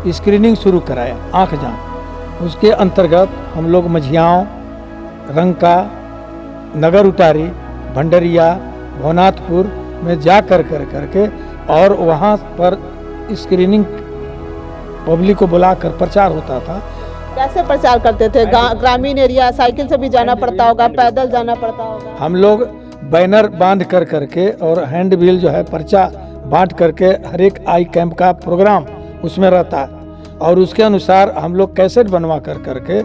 स्क्रीनिंग शुरू कराया, आँख जान। उसके अंतर्गत हम लोग मझियाँव, रंका, नगर उटारी, भंडरिया, भवनाथपुर में जा करके और वहाँ पर स्क्रीनिंग पब्लिक को बुलाकर प्रचार होता था। कैसे प्रचार करते थे? ग्रामीण एरिया, साइकिल से भी जाना पड़ता होगा, पैदल जाना पड़ता होगा? हम लोग बैनर बांध कर करके और हैंड बिल जो है पर्चा बांट करके हर एक आई कैंप का प्रोग्राम उसमें रहता है और उसके अनुसार हम लोग कैसेट बनवा कर करके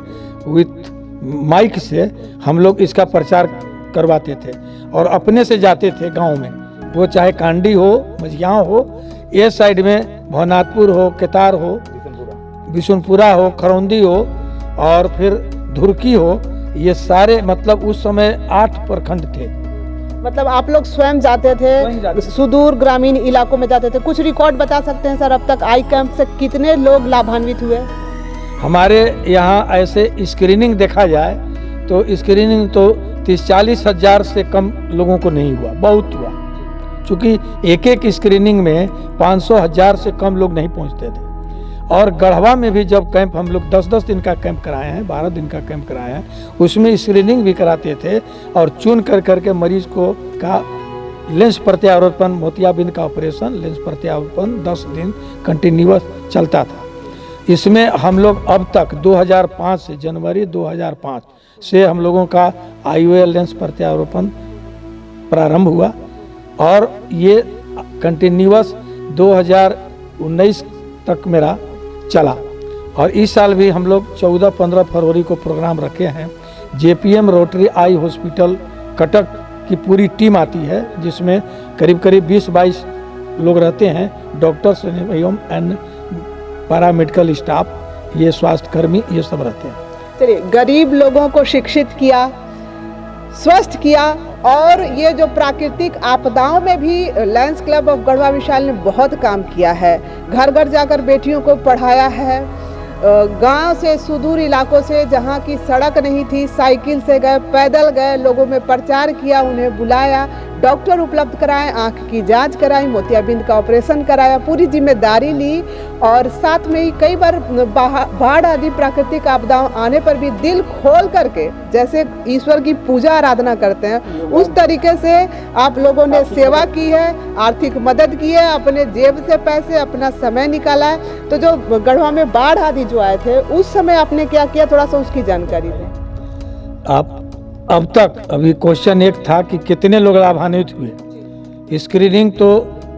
विथ माइक से हम लोग इसका प्रचार करवाते थे और अपने से जाते थे गांव में, वो चाहे कांडी हो, मझियाँ हो, ये साइड में भवनाथपुर हो, केतार हो, बिशुनपुरा हो, खरौंदी हो और फिर धुरकी हो, ये सारे मतलब उस समय 8 प्रखंड थे। मतलब आप लोग स्वयं जाते थे, सुदूर ग्रामीण इलाकों में जाते थे। कुछ रिकॉर्ड बता सकते हैं सर, अब तक आई कैंप से कितने लोग लाभान्वित हुए? हमारे यहाँ ऐसे स्क्रीनिंग देखा जाए तो स्क्रीनिंग तो 30-40 हज़ार से कम लोगों को नहीं हुआ, बहुत हुआ, क्योंकि एक एक स्क्रीनिंग में 500,000 से कम लोग नहीं पहुँचते थे। और गढ़वा में भी जब कैंप हम लोग 10-10 दिन का कैंप कराए हैं, 12 दिन का कैंप कराए हैं, उसमें स्क्रीनिंग भी कराते थे और चुन कर करके मरीज को का लेंस प्रत्यारोपण, मोतियाबिंद का ऑपरेशन, लेंस प्रत्यारोपण 10 दिन कंटिन्यूअस चलता था। इसमें हम लोग अब तक 2005 से, जनवरी 2005 से हम लोगों का IOL लेंस प्रत्यारोपण प्रारंभ हुआ और ये कंटिन्यूअस 2019 तक मेरा चला। और इस साल भी हम लोग 14-15 फरवरी को प्रोग्राम रखे हैं। JPM rotary eye hospital Cuttack की पूरी टीम आती है, जिसमें करीब करीब 20-22 लोग रहते हैं, डॉक्टर्स एंड पैरामेडिकल स्टाफ, ये स्वास्थ्य कर्मी, ये सब रहते हैं। चलिए, गरीब लोगों को शिक्षित किया, स्वस्थ किया और ये जो प्राकृतिक आपदाओं में भी लायंस क्लब ऑफ गढ़वा विशाल ने बहुत काम किया है। घर घर जाकर बेटियों को पढ़ाया है, गांव से, सुदूर इलाकों से जहां की सड़क नहीं थी, साइकिल से गए, पैदल गए, लोगों में प्रचार किया, उन्हें बुलाया, डॉक्टर उपलब्ध कराए, आंख की जांच कराई, मोतियाबिंद का ऑपरेशन कराया, पूरी जिम्मेदारी ली। और साथ में ही कई बार बाढ़ आदि प्राकृतिक आपदाओं आने पर भी दिल खोल करके, जैसे ईश्वर की पूजा आराधना करते हैं, उस तरीके से आप लोगों ने सेवा की है, आर्थिक मदद की है, अपने जेब से पैसे, अपना समय निकाला है। तो जो गढ़वा में बाढ़ आदि जो आए थे, उस समय आपने क्या किया, थोड़ा सा उसकी जानकारी दें। आप अब तक अभी क्वेश्चन एक था कि कितने लोग लाभान्वित हुए। स्क्रीनिंग तो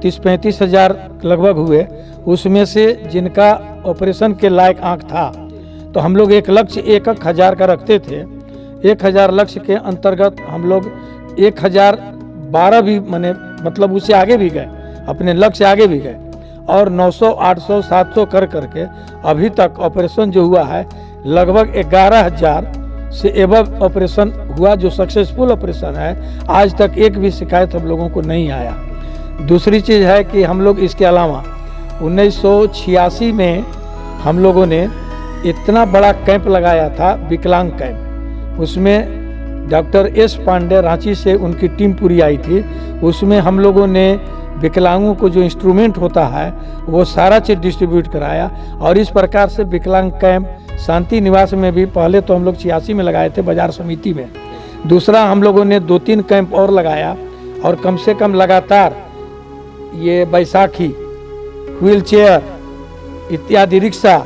30-35 हज़ार लगभग हुए, उसमें से जिनका ऑपरेशन के लायक आंख था तो हम लोग एक लक्ष्य 1-1 हज़ार का रखते थे। 1,000 लक्ष्य के अंतर्गत हम लोग 1,012 भी मतलब उससे आगे भी गए, अपने लक्ष्य आगे भी गए और 900, 800, 700 कर करके अभी तक ऑपरेशन जो हुआ है लगभग 11,000 से एबव ऑपरेशन हुआ, जो सक्सेसफुल ऑपरेशन है। आज तक एक भी शिकायत हम लोगों को नहीं आया। दूसरी चीज़ है कि हम लोग इसके अलावा 1986 में हम लोगों ने इतना बड़ा कैंप लगाया था, विकलांग कैंप। उसमें डॉक्टर S पांडे रांची से उनकी टीम पूरी आई थी। उसमें हम लोगों ने विकलांगों को जो इंस्ट्रूमेंट होता है वो सारा चीज़ डिस्ट्रीब्यूट कराया और इस प्रकार से विकलांग कैंप शांति निवास में भी पहले तो हम लोग 86 में लगाए थे, बाजार समिति में। दूसरा हम लोगों ने 2-3 कैंप और लगाया और कम से कम लगातार ये बैसाखी, व्हील चेयर इत्यादि, रिक्शा,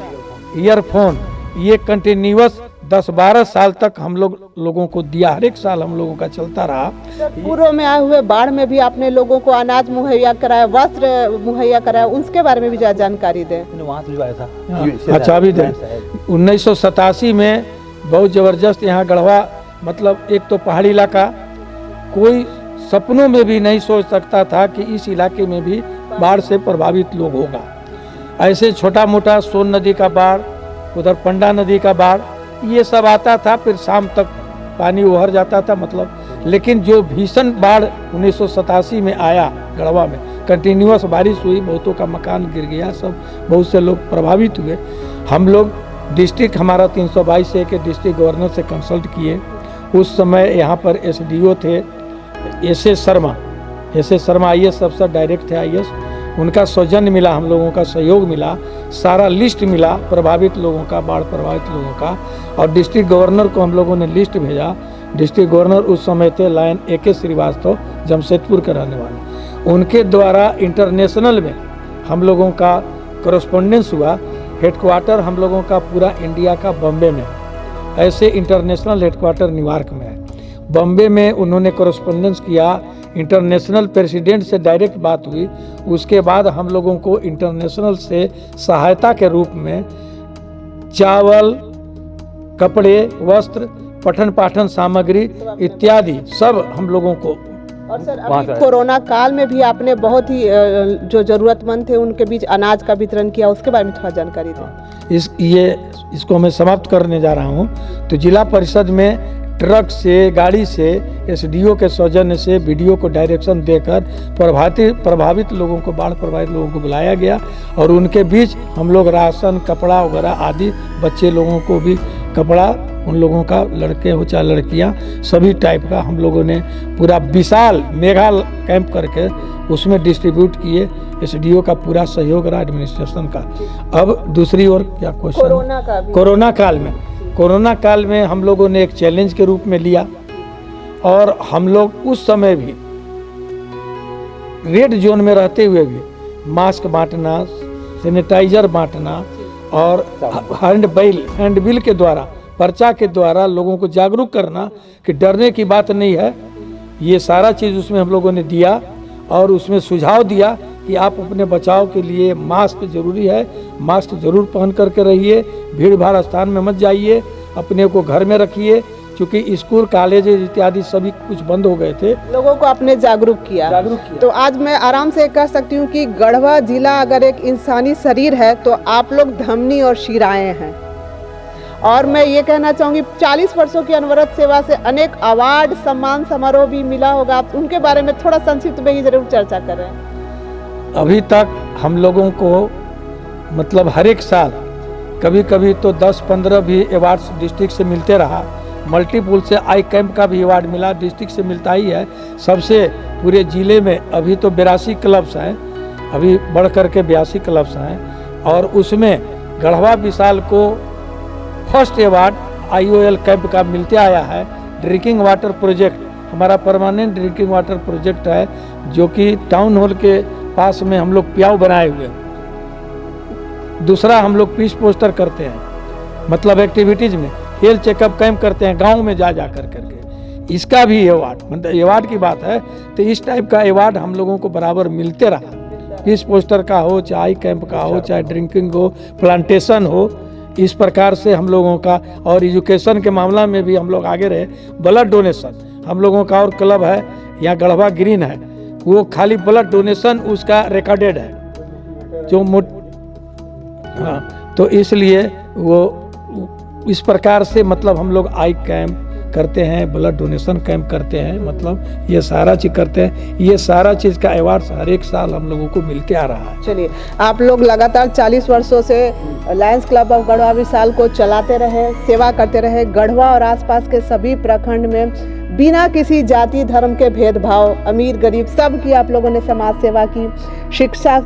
ईयरफोन, ये कंटिन्यूअस 10-12 साल तक हम लोगों को दिया। हर एक साल हम लोगों का चलता रहा। पूर्व में आए हुए बाढ़ में भी आपने लोगों को अनाज मुहैया कराया, वस्त्र मुहैया कराया, उसके बारे में भी जानकारी दें। वहाँ से जो आया था, अच्छा अभी दें। 1987 में बहुत ज़बरदस्त यहाँ गढ़वा, मतलब एक तो पहाड़ी इलाका, कोई सपनों में भी नहीं सोच सकता था कि इस इलाके में भी बाढ़ से प्रभावित लोग होगा। ऐसे छोटा मोटा सोन नदी का बाढ़, उधर पंडा नदी का बाढ़, ये सब आता था, फिर शाम तक पानी उभर जाता था मतलब। लेकिन जो भीषण बाढ़ 1987 में आया गढ़वा में, कंटिन्यूअस बारिश हुई, बहुतों का मकान गिर गया, सब बहुत से लोग प्रभावित हुए। हम लोग डिस्ट्रिक्ट, हमारा 322 से के डिस्ट्रिक्ट गवर्नर से कंसल्ट किए। उस समय यहाँ पर SDO थे SS शर्मा, IAS अफसर डायरेक्ट थे IAS। उनका सौजन्य मिला, हम लोगों का सहयोग मिला, सारा लिस्ट मिला प्रभावित लोगों का, बाढ़ प्रभावित लोगों का। और डिस्ट्रिक्ट गवर्नर को हम लोगों ने लिस्ट भेजा। डिस्ट्रिक्ट गवर्नर उस समय थे लायन AK श्रीवास्तव, जमशेदपुर के रहने वाले। उनके द्वारा इंटरनेशनल में हम लोगों का करस्पॉन्डेंस हुआ। हेडक्वार्टर हम लोगों का पूरा इंडिया का बॉम्बे में है, ऐसे इंटरनेशनल हेडक्वार्टर न्यूयॉर्क में है। बॉम्बे में उन्होंने कॉरेस्पॉन्डेंस किया, इंटरनेशनल प्रेसिडेंट से डायरेक्ट बात हुई। उसके बाद हम लोगों को इंटरनेशनल से सहायता के रूप में चावल, कपड़े, वस्त्र, पठन पाठन सामग्री इत्यादि सब हम लोगों को। और सर अभी कोरोना काल में भी आपने बहुत ही जो जरूरतमंद थे उनके बीच अनाज का वितरण किया, उसके बारे में थोड़ा जानकारी दें। इसको मैं समाप्त करने जा रहा हूँ। तो जिला परिषद में ट्रक से, गाड़ी से, एसडीओ के सौजन्य से वीडियो को डायरेक्शन देकर प्रभावित लोगों को, बाढ़ प्रभावित लोगों को बुलाया गया और उनके बीच हम लोग राशन, कपड़ा वगैरह आदि, बच्चे लोगों को भी कपड़ा, उन लोगों का, लड़के हो चाहे लड़कियां, सभी टाइप का हम लोगों ने पूरा विशाल मेगा कैंप करके उसमें डिस्ट्रीब्यूट किए। एसडीओ का पूरा सहयोग रहा, एडमिनिस्ट्रेशन का। अब दूसरी ओर क्या क्वेश्चन? कोरोना काल में हम लोगों ने एक चैलेंज के रूप में लिया और हम लोग उस समय भी रेड जोन में रहते हुए भी मास्क बांटना, सैनिटाइजर बांटना और हैंडबिल के द्वारा, पर्चा के द्वारा लोगों को जागरूक करना कि डरने की बात नहीं है। ये सारा चीज़ उसमें हम लोगों ने दिया और उसमें सुझाव दिया कि आप अपने बचाव के लिए मास्क जरूरी है, मास्क जरूर पहन करके रहिए, भीड़ भाड़ स्थान में मत जाइए, अपने को घर में रखिए, क्योंकि स्कूल, कॉलेज इत्यादि सभी कुछ बंद हो गए थे। लोगों को आपने जागरूक किया। तो आज मैं आराम से कह सकती हूँ कि गढ़वा जिला अगर एक इंसानी शरीर है तो आप लोग धमनी और शिराएं हैं। और मैं ये कहना चाहूँगी 40 वर्षों की अनवरत सेवा से अनेक अवार्ड, सम्मान समारोह भी मिला होगा, आप उनके बारे में थोड़ा संक्षिप्त में ही जरूर चर्चा करें। अभी तक हम लोगों को मतलब हर एक साल कभी कभी तो 10-15 भी अवार्ड्स डिस्ट्रिक्ट से मिलते रहा। मल्टीपुल से आई कैंप का भी अवार्ड मिला, डिस्ट्रिक्ट से मिलता ही है। सबसे पूरे ज़िले में अभी तो 82 क्लब्स हैं, अभी बढ़ करके 82 क्लब्स हैं और उसमें गढ़वा विशाल को फर्स्ट अवार्ड IOL कैंप का मिलते आया है। ड्रिंकिंग वाटर प्रोजेक्ट हमारा परमानेंट ड्रिंकिंग वाटर प्रोजेक्ट है, जो कि टाउन हॉल के पास में हम लोग प्याऊ बनाए हुए। दूसरा हम लोग पीस पोस्टर करते हैं, मतलब एक्टिविटीज़ में हेल्थ चेकअप कैंप करते हैं गांव में जा करके। इसका भी अवार्ड, मतलब अवार्ड की बात है तो इस टाइप का अवार्ड हम लोगों को बराबर मिलते रहा। पीस पोस्टर का हो, चाहे आई कैंप का हो, चाहे ड्रिंकिंग हो, प्लांटेशन हो, इस प्रकार से हम लोगों का। और एजुकेशन के मामला में भी हम लोग आगे रहे। ब्लड डोनेशन हम लोगों का और क्लब है यहाँ गढ़वा ग्रीन है, वो खाली ब्लड डोनेशन उसका रिकॉर्डेड है जो हाँ, तो इसलिए वो इस प्रकार से मतलब हम लोग आई कैंप करते हैं, ब्लड डोनेशन कैंप करते हैं, मतलब ये सारा चीज़ करते हैं। ये सारा चीज़ का अवार्ड हर एक साल हम लोगों को मिलते आ रहा है। चलिए, आप लोग लगातार 40 वर्षों से लायंस क्लब ऑफ गढ़वा विशाल को चलाते रहे, सेवा करते रहे। गढ़वा और आसपास के सभी प्रखंड में बिना किसी जाति धर्म के भेदभाव, अमीर गरीब सबकी आप लोगों ने समाज सेवा की। शिक्षा,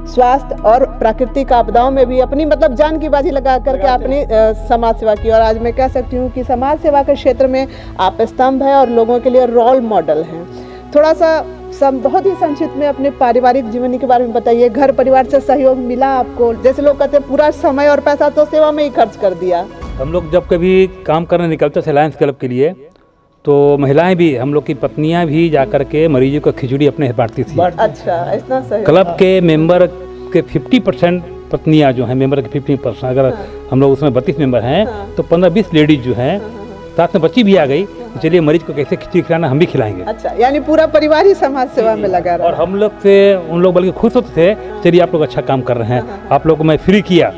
स्वास्थ्य और प्राकृतिक आपदाओं में भी अपनी मतलब जान की बाजी लगा करके आपने समाज सेवा की। और आज मैं कह सकती हूँ कि समाज सेवा के क्षेत्र में आप स्तंभ है और लोगों के लिए रोल मॉडल हैं। थोड़ा सा बहुत ही संक्षिप्त में अपने पारिवारिक जीवनी के बारे में बताइए। घर परिवार से सहयोग मिला आपको? जैसे लोग कहते हैं पूरा समय और पैसा तो सेवा में ही खर्च कर दिया। हम लोग जब कभी काम करने निकलते थे लायंस क्लब के लिए, तो महिलाएं भी, हम लोग की पत्नियां भी जाकर के मरीजों को खिचड़ी अपने बांटती थी। अच्छा, इतना सही। क्लब के मेंबर के 50% पत्नियां जो हैं, मेंबर के 50%, अगर हम लोग उसमें 32 मेंबर हैं तो 15-20 लेडीज जो हैं, साथ में बच्ची भी आ गई। चलिए मरीज को कैसे खिचड़ी खिलाना हम भी खिलाएंगे। अच्छा, यानी पूरा परिवार ही समाज सेवा में लगा रहा। और हम लोग से उन लोग बल्कि खुश होते थे, चलिए आप लोग अच्छा काम कर रहे हैं, आप लोग को मैं फ्री किया।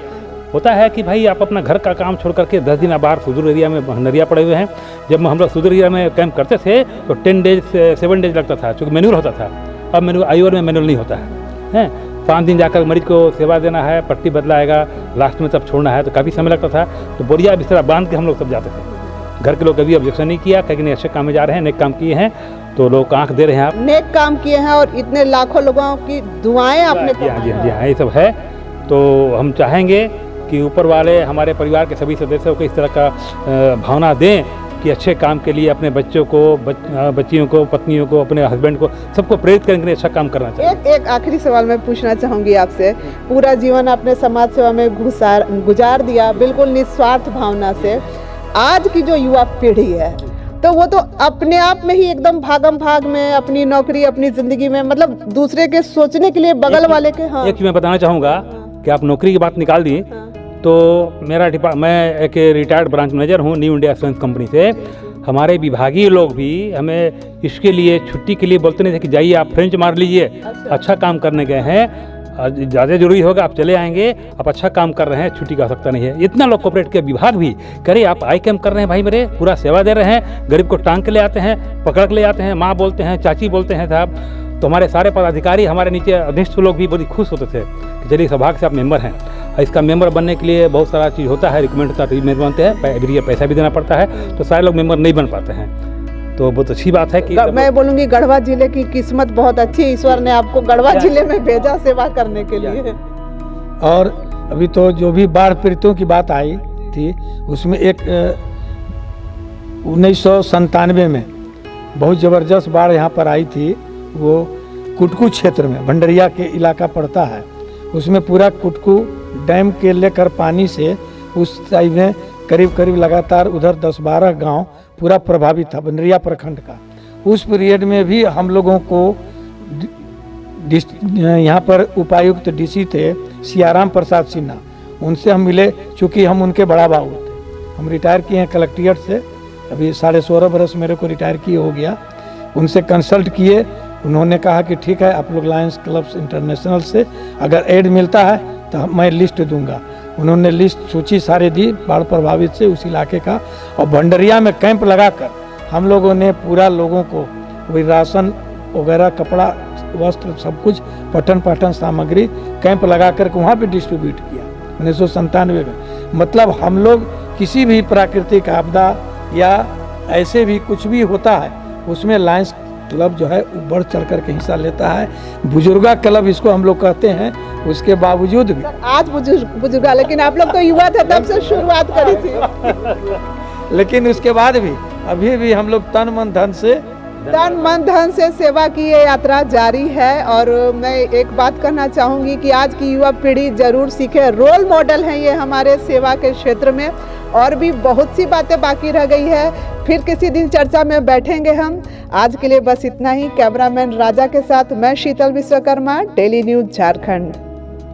होता है कि भाई आप अपना घर का काम छोड़ करके 10 दिन बाहर सुदूर एरिया में नरिया पड़े हुए हैं। जब हम लोग सुदूर एरिया में कैंप करते थे तो 10 डेज 7 डेज लगता था, क्योंकि मैनुअल होता था। अब मैनुअल IOL में मैनुअल नहीं होता है। 5 दिन जाकर मरीज को सेवा देना है, पट्टी बदलाएगा, लास्ट में तब छोड़ना है, तो काफ़ी समय लगता था। तो बोरिया बिस्तरा बांध के हम लोग सब जाते थे। घर के लोग कभी ऑब्जेक्शन नहीं किया, कहीं नहीं, अच्छे काम में जा रहे हैं, नेक काम किए हैं, तो लोग आंख दे रहे हैं। आप नेक काम किए हैं और इतने लाखों लोगों की दुआएं आपने। जी हाँ, ये सब है। तो हम चाहेंगे कि ऊपर वाले हमारे परिवार के सभी सदस्यों को इस तरह का भावना दें कि अच्छे काम के लिए अपने बच्चों को, बच्चियों को, पत्नियों को, अपने हस्बैंड को, सबको प्रेरित करने के लिए अच्छा काम करना चाहिए। एक आखिरी सवाल मैं पूछना चाहूँगी आपसे। पूरा जीवन आपने समाज सेवा में गुजार दिया, बिल्कुल निस्वार्थ भावना से। आज की जो युवा पीढ़ी है तो वो तो अपने आप में ही एकदम भागम भाग में अपनी नौकरी अपनी जिंदगी में मतलब दूसरे के सोचने के लिए बगल वाले के। हाँ एक चीज़ मैं बताना चाहूँगा कि आप नौकरी की बात निकाल दी, तो मैं एक रिटायर्ड ब्रांच मैनेजर हूँ न्यू इंडिया एश्योरेंस कंपनी से। हमारे विभागीय लोग भी हमें इसके लिए छुट्टी के लिए बोलते नहीं थे कि जाइए आप फ्रेंच मार लीजिए, अच्छा काम करने गए हैं, ज़्यादा जरूरी होगा आप चले आएंगे, आप अच्छा काम कर रहे हैं, छुट्टी की आवश्यकता नहीं है। इतना लोग कोऑपरेट के विभाग भी करे, आप आई कैम्प कर रहे हैं भाई मेरे, पूरा सेवा दे रहे हैं, गरीब को टांग के ले आते हैं, पकड़ के ले आते हैं, माँ बोलते हैं, चाची बोलते हैं साहब। तो हमारे सारे पदाधिकारी, हमारे नीचे अधीनस्थ लोग भी बहुत खुश होते थे कि चलिए सौभाग्य से आप मेंबर हैं। इसका मेंबर बनने के लिए बहुत सारा चीज़ होता है, रिकमेंड होता है, मेंबर बनते हैं, एवरी ईयर पैसा भी देना पड़ता है, तो सारे लोग मेंबर नहीं बन पाते हैं। तो बहुत अच्छी बात है कि मैं बोलूँगी गढ़वा जिले की किस्मत बहुत अच्छी है, ईश्वर ने आपको गढ़वा जिले में भेजा सेवा करने के लिए। और अभी तो जो भी बाढ़ पीड़ितों की बात आई थी उसमें एक 1997 में बहुत ज़बरदस्त बाढ़ यहाँ पर आई थी। वो कुटकू क्षेत्र में भंडरिया के इलाका पड़ता है, उसमें पूरा कुटकू डैम के लेकर पानी से उस टाइम में करीब करीब लगातार उधर 10-12 गांव पूरा प्रभावित था भंडरिया प्रखंड का। उस पीरियड में भी हम लोगों को यहाँ पर उपायुक्त डीसी थे सियाराम प्रसाद सिन्हा, उनसे हम मिले, चूँकि हम उनके बड़ा बाबू थे। हम रिटायर किए हैं कलेक्ट्रेट से, अभी 16.5 बरस मेरे को रिटायर किए हो गया। उनसे कंसल्ट किए, उन्होंने कहा कि ठीक है आप लोग लायंस क्लब्स इंटरनेशनल से अगर एड मिलता है तो मैं लिस्ट दूंगा। उन्होंने लिस्ट सूची सारे दी बाढ़ प्रभावित से उस इलाके का, और भंडरिया में कैंप लगाकर हम लोगों ने पूरा लोगों को वही राशन वगैरह, कपड़ा, वस्त्र, सब कुछ, पठन पाठन सामग्री कैंप लगा कर वहाँ पे डिस्ट्रीब्यूट किया 1997 में। मतलब हम लोग किसी भी प्राकृतिक आपदा या ऐसे भी कुछ भी होता है उसमें लायंस क्लब जो है बढ़ चढ़ कर के हिस्सा लेता है। बुजुर्गा क्लब इसको हम लोग कहते हैं। उसके बावजूद भी आज बुजुर्गा, लेकिन आप लोग तो युवा थे तब से शुरुआत करी थी। लेकिन उसके बाद भी अभी भी हम लोग तन मन धन से सेवा की ये यात्रा जारी है। और मैं एक बात कहना चाहूँगी कि आज की युवा पीढ़ी जरूर सीखे, रोल मॉडल हैं ये हमारे सेवा के क्षेत्र में। और भी बहुत सी बातें बाकी रह गई है, फिर किसी दिन चर्चा में बैठेंगे हम। आज के लिए बस इतना ही। कैमरामैन राजा के साथ मैं शीतल विश्वकर्मा, डेली न्यूज झारखंड।